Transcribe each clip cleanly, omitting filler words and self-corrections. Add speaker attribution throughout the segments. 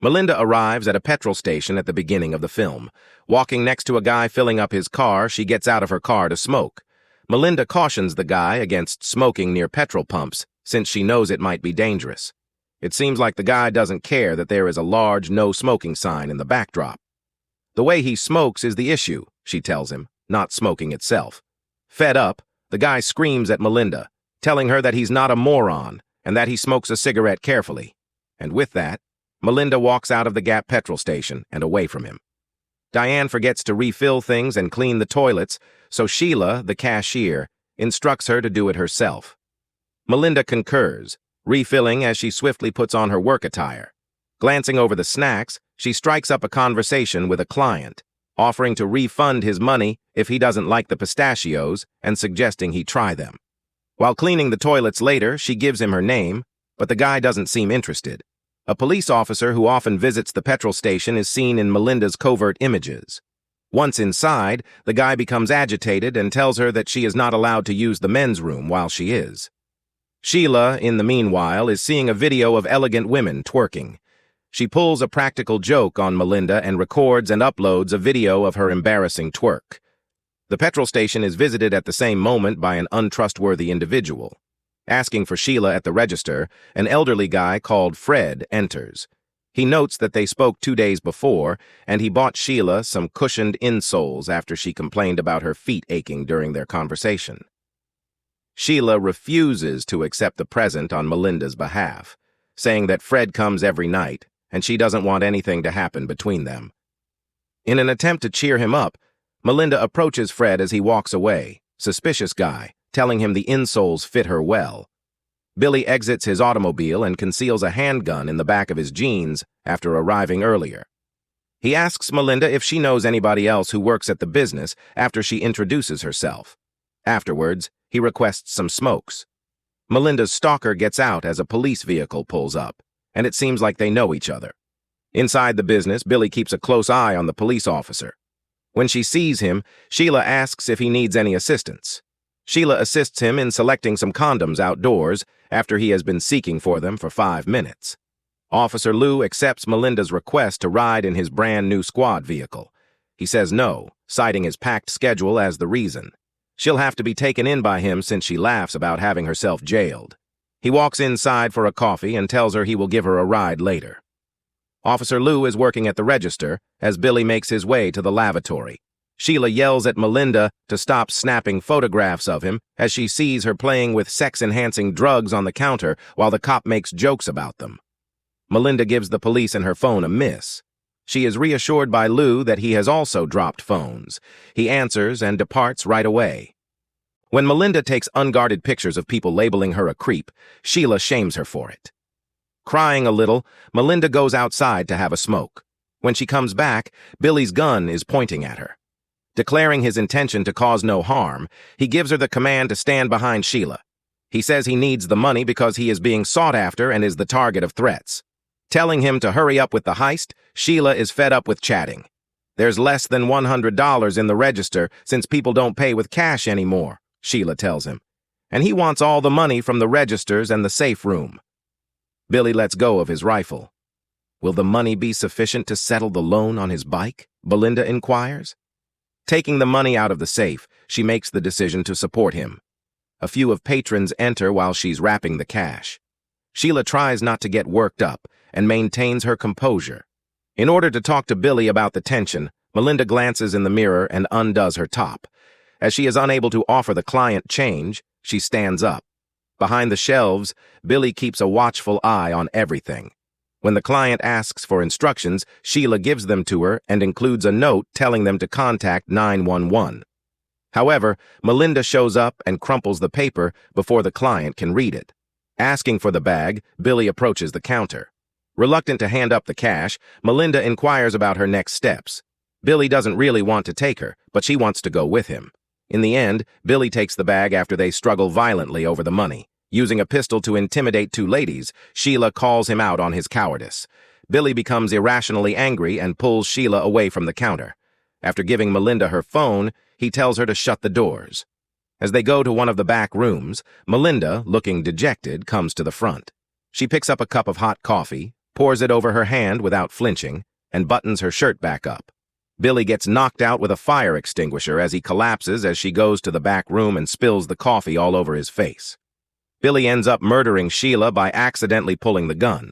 Speaker 1: Melinda arrives at a petrol station at the beginning of the film. Walking next to a guy filling up his car, she gets out of her car to smoke. Melinda cautions the guy against smoking near petrol pumps, since she knows it might be dangerous. It seems like the guy doesn't care that there is a large no smoking sign in the backdrop. The way he smokes is the issue, she tells him, not smoking itself. Fed up, the guy screams at Melinda, telling her that he's not a moron and that he smokes a cigarette carefully. And with that, Melinda walks out of the Gap petrol station and away from him. Diane forgets to refill things and clean the toilets, so Sheila, the cashier, instructs her to do it herself. Melinda concurs, refilling as she swiftly puts on her work attire. Glancing over the snacks, she strikes up a conversation with a client, offering to refund his money if he doesn't like the pistachios and suggesting he try them. While cleaning the toilets later, she gives him her name, but the guy doesn't seem interested. A police officer who often visits the petrol station is seen in Melinda's covert images. Once inside, the guy becomes agitated and tells her that she is not allowed to use the men's room while she is. Sheila, in the meanwhile, is seeing a video of elegant women twerking. She pulls a practical joke on Melinda and records and uploads a video of her embarrassing twerk. The petrol station is visited at the same moment by an untrustworthy individual. Asking for Sheila at the register, an elderly guy called Fred enters. He notes that they spoke 2 days before, and he bought Sheila some cushioned insoles after she complained about her feet aching during their conversation. Sheila refuses to accept the present on Melinda's behalf, saying that Fred comes every night, and she doesn't want anything to happen between them. In an attempt to cheer him up, Melinda approaches Fred as he walks away, suspicious guy, telling him the insoles fit her well. Billy exits his automobile and conceals a handgun in the back of his jeans after arriving earlier. He asks Melinda if she knows anybody else who works at the business after she introduces herself. Afterwards, he requests some smokes. Melinda's stalker gets out as a police vehicle pulls up, and it seems like they know each other. Inside the business, Billy keeps a close eye on the police officer. When she sees him, Sheila asks if he needs any assistance. Sheila assists him in selecting some condoms outdoors after he has been seeking for them for 5 minutes. Officer Lou accepts Melinda's request to ride in his brand new squad vehicle. He says no, citing his packed schedule as the reason. She'll have to be taken in by him since she laughs about having herself jailed. He walks inside for a coffee and tells her he will give her a ride later. Officer Lou is working at the register as Billy makes his way to the lavatory. Sheila yells at Melinda to stop snapping photographs of him as she sees her playing with sex-enhancing drugs on the counter while the cop makes jokes about them. Melinda gives the police and her phone a miss. She is reassured by Lou that he has also dropped phones. He answers and departs right away. When Melinda takes unguarded pictures of people labeling her a creep, Sheila shames her for it. Crying a little, Melinda goes outside to have a smoke. When she comes back, Billy's gun is pointing at her. Declaring his intention to cause no harm, he gives her the command to stand behind Sheila. He says he needs the money because he is being sought after and is the target of threats. Telling him to hurry up with the heist, Sheila is fed up with chatting. There's less than $100 in the register since people don't pay with cash anymore, Sheila tells him. And he wants all the money from the registers and the safe room. Billy lets go of his rifle. Will the money be sufficient to settle the loan on his bike? Belinda inquires. Taking the money out of the safe, she makes the decision to support him. A few of patrons enter while she's wrapping the cash. Sheila tries not to get worked up and maintains her composure. In order to talk to Billy about the tension, Melinda glances in the mirror and undoes her top. As she is unable to offer the client change, she stands up. Behind the shelves, Billy keeps a watchful eye on everything. When the client asks for instructions, Sheila gives them to her and includes a note telling them to contact 911. However, Melinda shows up and crumples the paper before the client can read it. Asking for the bag, Billy approaches the counter. Reluctant to hand up the cash, Melinda inquires about her next steps. Billy doesn't really want to take her, but she wants to go with him. In the end, Billy takes the bag after they struggle violently over the money. Using a pistol to intimidate 2 ladies, Sheila calls him out on his cowardice. Billy becomes irrationally angry and pulls Sheila away from the counter. After giving Melinda her phone, he tells her to shut the doors. As they go to one of the back rooms, Melinda, looking dejected, comes to the front. She picks up a cup of hot coffee, pours it over her hand without flinching, and buttons her shirt back up. Billy gets knocked out with a fire extinguisher as he collapses as she goes to the back room and spills the coffee all over his face. Billy ends up murdering Sheila by accidentally pulling the gun.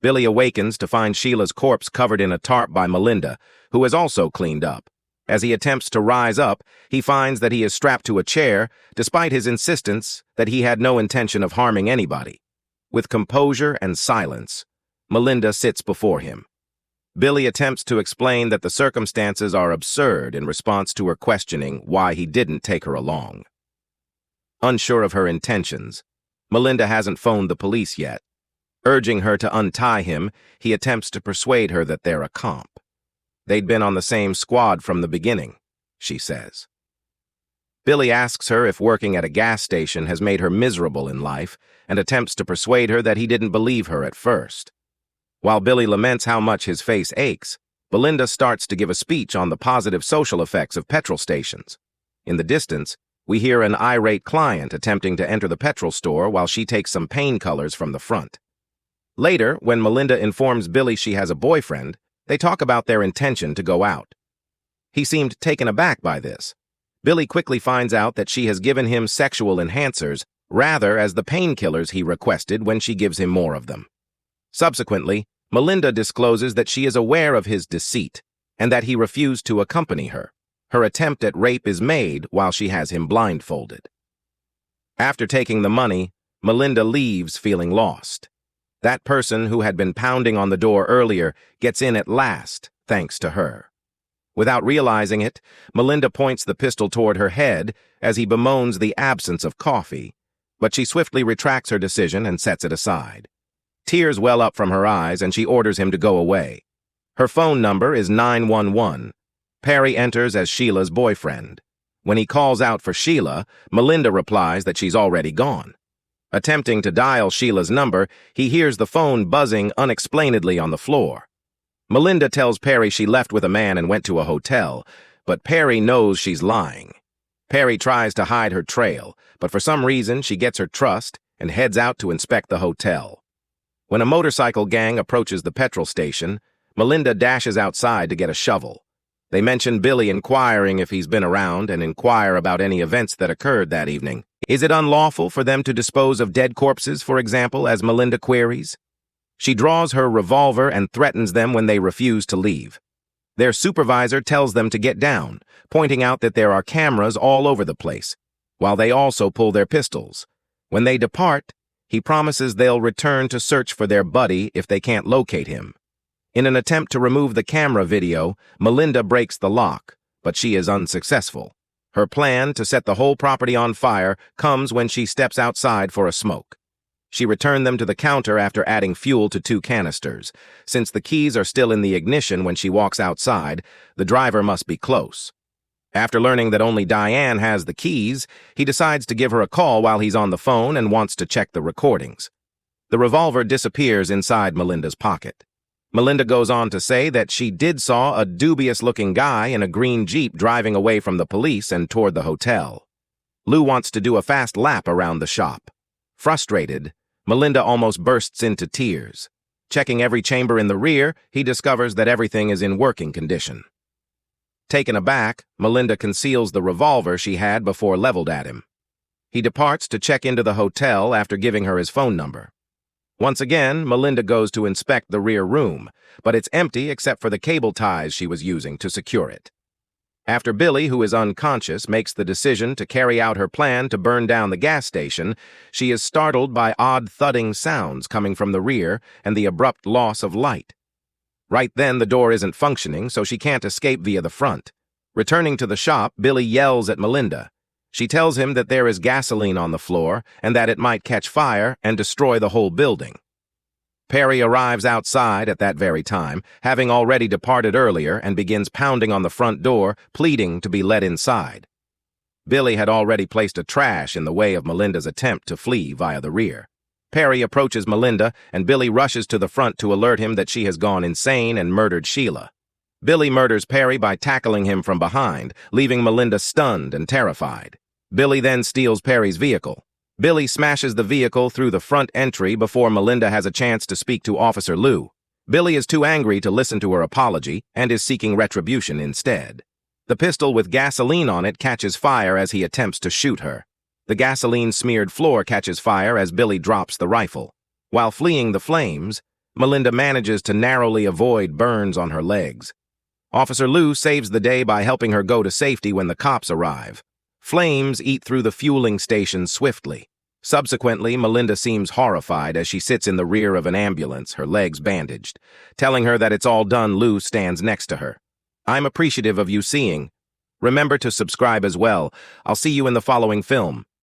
Speaker 1: Billy awakens to find Sheila's corpse covered in a tarp by Melinda, who has also cleaned up. As he attempts to rise up, he finds that he is strapped to a chair, despite his insistence that he had no intention of harming anybody. With composure and silence, Melinda sits before him. Billy attempts to explain that the circumstances are absurd in response to her questioning why he didn't take her along. Unsure of her intentions, Melinda hasn't phoned the police yet. Urging her to untie him, he attempts to persuade her that they're a comp. They'd been on the same squad from the beginning, she says. Billy asks her if working at a gas station has made her miserable in life and attempts to persuade her that he didn't believe her at first. While Billy laments how much his face aches, Belinda starts to give a speech on the positive social effects of petrol stations. In the distance, we hear an irate client attempting to enter the petrol store while she takes some painkillers from the front. Later, when Melinda informs Billy she has a boyfriend, they talk about their intention to go out. He seemed taken aback by this. Billy quickly finds out that she has given him sexual enhancers rather as the painkillers he requested when she gives him more of them. Subsequently, Melinda discloses that she is aware of his deceit and that he refused to accompany her. Her attempt at rape is made while she has him blindfolded. After taking the money, Melinda leaves feeling lost. That person who had been pounding on the door earlier gets in at last, thanks to her. Without realizing it, Melinda points the pistol toward her head as he bemoans the absence of coffee, but she swiftly retracts her decision and sets it aside. Tears well up from her eyes and she orders him to go away. Her phone number is 911. Perry enters as Sheila's boyfriend. When he calls out for Sheila, Melinda replies that she's already gone. Attempting to dial Sheila's number, he hears the phone buzzing unexplainedly on the floor. Melinda tells Perry she left with a man and went to a hotel, but Perry knows she's lying. Perry tries to hide her trail, but for some reason she gets her trust and heads out to inspect the hotel. When a motorcycle gang approaches the petrol station, Melinda dashes outside to get a shovel. They mention Billy inquiring if he's been around and inquire about any events that occurred that evening. Is it unlawful for them to dispose of dead corpses, for example, as Melinda queries? She draws her revolver and threatens them when they refuse to leave. Their supervisor tells them to get down, pointing out that there are cameras all over the place, while they also pull their pistols. When they depart, he promises they'll return to search for their buddy if they can't locate him. In an attempt to remove the camera video, Melinda breaks the lock, but she is unsuccessful. Her plan to set the whole property on fire comes when she steps outside for a smoke. She returned them to the counter after adding fuel to 2 canisters. Since the keys are still in the ignition when she walks outside, the driver must be close. After learning that only Diane has the keys, he decides to give her a call while he's on the phone and wants to check the recordings. The revolver disappears inside Melinda's pocket. Melinda goes on to say that she did saw a dubious-looking guy in a green Jeep driving away from the police and toward the hotel. Lou wants to do a fast lap around the shop. Frustrated, Melinda almost bursts into tears. Checking every chamber in the rear, he discovers that everything is in working condition. Taken aback, Melinda conceals the revolver she had before leveled at him. He departs to check into the hotel after giving her his phone number. Once again, Melinda goes to inspect the rear room, but it's empty except for the cable ties she was using to secure it. After Billy, who is unconscious, makes the decision to carry out her plan to burn down the gas station, she is startled by odd thudding sounds coming from the rear and the abrupt loss of light. Right then, the door isn't functioning, so she can't escape via the front. Returning to the shop, Billy yells at Melinda. She tells him that there is gasoline on the floor and that it might catch fire and destroy the whole building. Perry arrives outside at that very time, having already departed earlier, and begins pounding on the front door, pleading to be let inside. Billy had already placed a trash in the way of Melinda's attempt to flee via the rear. Perry approaches Melinda, and Billy rushes to the front to alert him that she has gone insane and murdered Sheila. Billy murders Perry by tackling him from behind, leaving Melinda stunned and terrified. Billy then steals Perry's vehicle. Billy smashes the vehicle through the front entry before Melinda has a chance to speak to Officer Lou. Billy is too angry to listen to her apology and is seeking retribution instead. The pistol with gasoline on it catches fire as he attempts to shoot her. The gasoline-smeared floor catches fire as Billy drops the rifle. While fleeing the flames, Melinda manages to narrowly avoid burns on her legs. Officer Lou saves the day by helping her go to safety when the cops arrive. Flames eat through the fueling station swiftly. Subsequently, Melinda seems horrified as she sits in the rear of an ambulance, her legs bandaged. Telling her that it's all done, Lou stands next to her. "I'm appreciative of you seeing. Remember to subscribe as well. I'll see you in the following film."